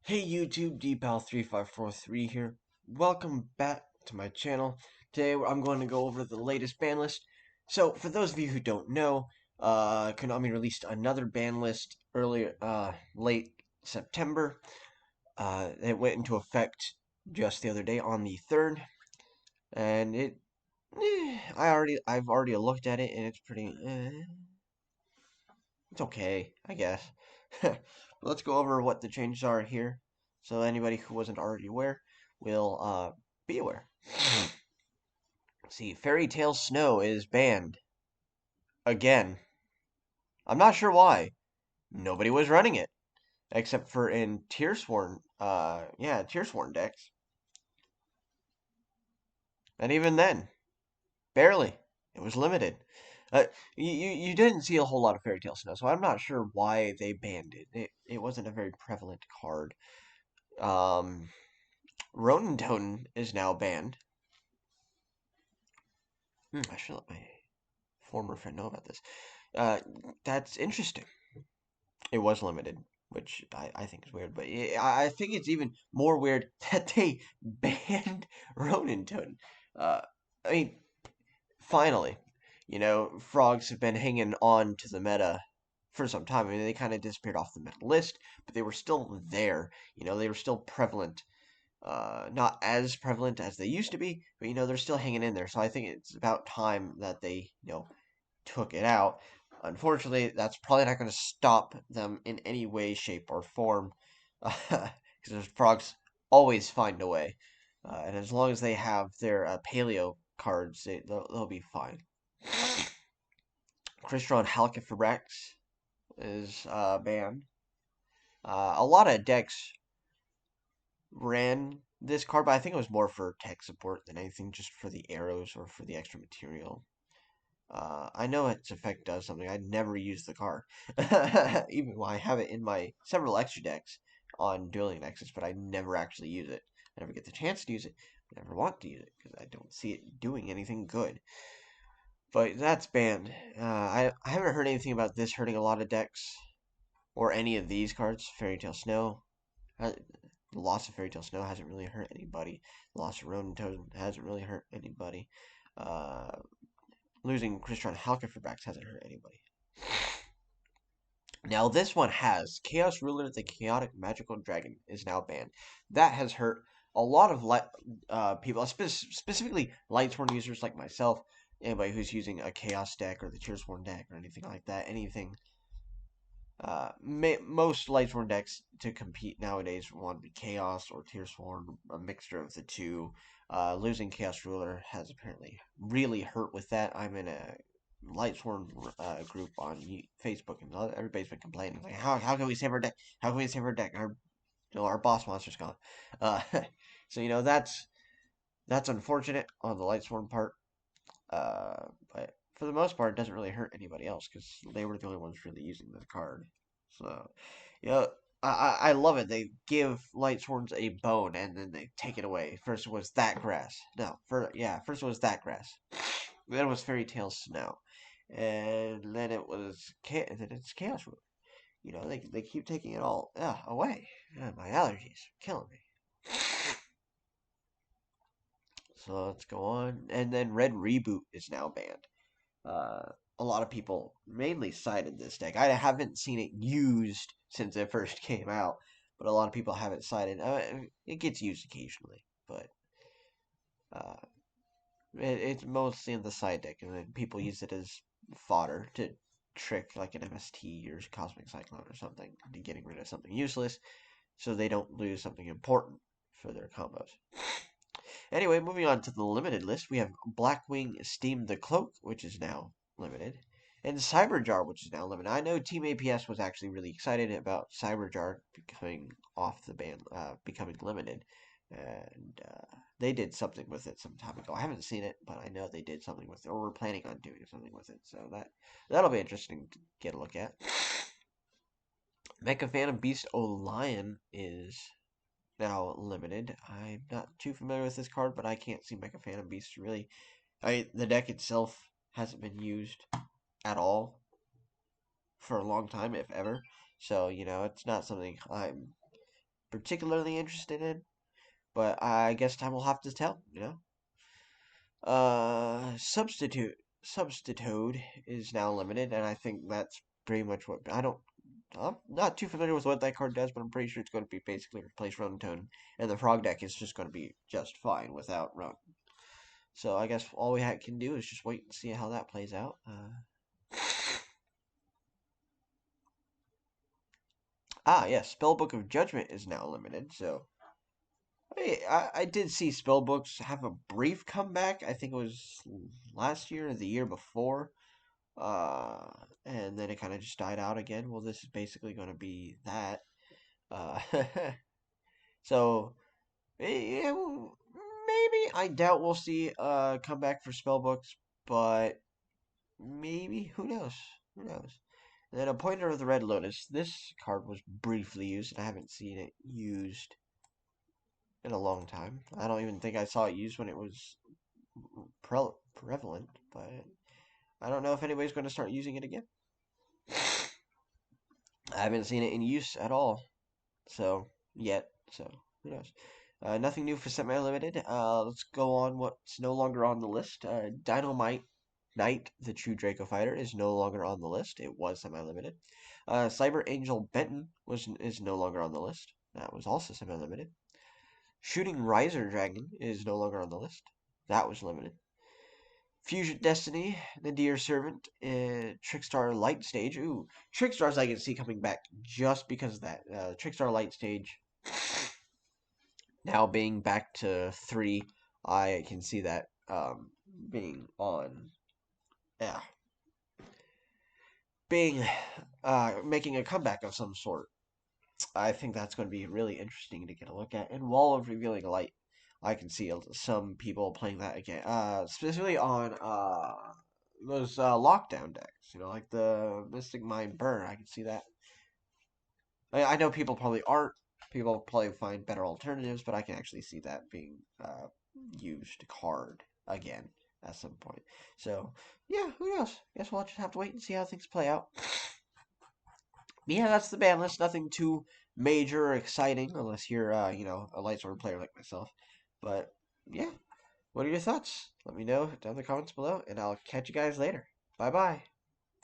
Hey YouTube, DPal3543 here. Welcome back to my channel. Today I'm going to go over the latest ban list. So, for those of you who don't know, Konami released another ban list earlier, late September. It went into effect just the other day on the 3rd, and I've already looked at it, and it's pretty, it's okay, I guess. But let's go over what the changes are here, so anybody who wasn't already aware will be aware. See, Fairy Tale Snow is banned again. I'm not sure why. Nobody was running it except for in Tearsworn, Tearsworn decks, and even then, barely. It was limited. You didn't see a whole lot of Fairy Tale Snow, so I'm not sure why they banned it. It wasn't a very prevalent card. Um, Ronin Totem is now banned. I should let my former friend know about this. Uh, that's interesting. It was limited, which I think is weird, but I think it's even more weird that they banned Ronin Totem. Uh, I mean, finally, frogs have been hanging on to the meta for some time. I mean, they kind of disappeared off the meta list, but they were still there. They were still prevalent. Not as prevalent as they used to be, but they're still hanging in there. So I think it's about time that they took it out. Unfortunately, that's probably not going to stop them in any way, shape, or form, because those frogs always find a way. And as long as they have their paleo cards, they'll be fine. Crystron Halqifibrax is banned. A lot of decks ran this card, but I think it was more for tech support than anything, just for the arrows or for the extra material. I know its effect does something. I never use the card, even while I have it in my several extra decks on Dueling Nexus, but I never actually use it. I never get the chance to use it. I never want to use it because I don't see it doing anything good. But that's banned. I haven't heard anything about this hurting a lot of decks or any of these cards. Fairy Tale Snow. The loss of Fairy Tale Snow hasn't really hurt anybody. The loss of Ronin Totem hasn't really hurt anybody. Uh, Losing Crystron Halqifibrax hasn't hurt anybody. Now this one has Chaos Ruler, the Chaotic Magical Dragon is now banned. That has hurt a lot of people, specifically Lightsworn users like myself. Anybody who's using a Chaos deck or the Tearsworn deck or anything like that. Anything. Most Lightsworn decks to compete nowadays want to be Chaos or Tearsworn, a mixture of the two. Losing Chaos Ruler has apparently really hurt with that. I'm in a Lightsworn group on Facebook, and everybody's been complaining like, how can we save our deck? How can we save our deck? Our boss monster's gone. Uh, so that's unfortunate on the Lightsworn part. But for the most part, it doesn't really hurt anybody else because they were the only ones really using the card. So, you know, I love it. They give Lightsworns a bone and then they take it away. First it was that grass. No, first it was that grass. Then it was Fairy Tale Snow, and then then it's Chaos Ruler. They keep taking it all away. My allergies are killing me. So let's go on. And then Red Reboot is now banned. A lot of people mainly cited this deck. I haven't seen it used since it first came out, but a lot of people have it cited. It gets used occasionally, but uh, it's mostly in the side deck, and then people use it as fodder to trick like an MST or Cosmic Cyclone or something into getting rid of something useless, so they don't lose something important for their combos. Anyway, moving on to the limited list, we have Blackwing Steam the Cloak, which is now limited, and Cyberjar, which is now limited. I know Team APS was actually really excited about Cyberjar becoming off the ban, becoming limited, and they did something with it some time ago. I haven't seen it, but I know they did something with it, or were planning on doing something with it. So that'll be interesting to get a look at. Mecha Phantom Beast Olion is now limited. I'm not too familiar with this card, but I can't see Mecha Phantom Beast really. The deck itself hasn't been used at all for a long time, if ever. So it's not something I'm particularly interested in. But I guess time will have to tell, you know? Substitute is now limited, and I think that's pretty much what I'm not too familiar with what that card does, but I'm pretty sure it's going to be basically replace Rotom, and the Frog deck is just going to be just fine without Rotom. So I guess all we can do is just wait and see how that plays out. Yes, Spellbook of Judgment is now limited, so I did see Spellbooks have a brief comeback. I think it was last year or the year before. Uh, and then it kind of just died out again. Well, this is basically going to be that. Uh, so yeah, maybe I doubt we'll see a comeback for Spellbooks, but maybe who knows? Who knows? And then a Pointer of the Red Lotus. This card was briefly used, and I haven't seen it used in a long time. I don't even think I saw it used when it was prevalent, but I don't know if anybody's going to start using it again. I haven't seen it in use at all, yet. So who knows? Nothing new for semi-limited. Let's go on what's no longer on the list. Dynamite Knight, the True Draco Fighter, is no longer on the list. It was semi-limited. Cyber Angel Benton is no longer on the list. That was also semi-limited. Shooting Riser Dragon is no longer on the list. That was limited. Fusion Destiny, Nadir Servant, Trickstar Light Stage. Ooh, Trickstars I can see coming back just because of that. Trickstar Light Stage now being back to 3, I can see that being on, yeah, being making a comeback of some sort. I think that's going to be really interesting to get a look at. And Wall of Revealing Light, I can see some people playing that again, specifically on those lockdown decks. You know, like the Mystic Mind Burn. I can see that. I know people probably aren't. People probably find better alternatives, but I can actually see that being used card again at some point. So yeah, who knows? Guess we'll just have to wait and see how things play out. Yeah, that's the ban list. Nothing too major or exciting, unless you're, a light sword player like myself. But yeah, what are your thoughts? Let me know down in the comments below, and I'll catch you guys later. Bye bye.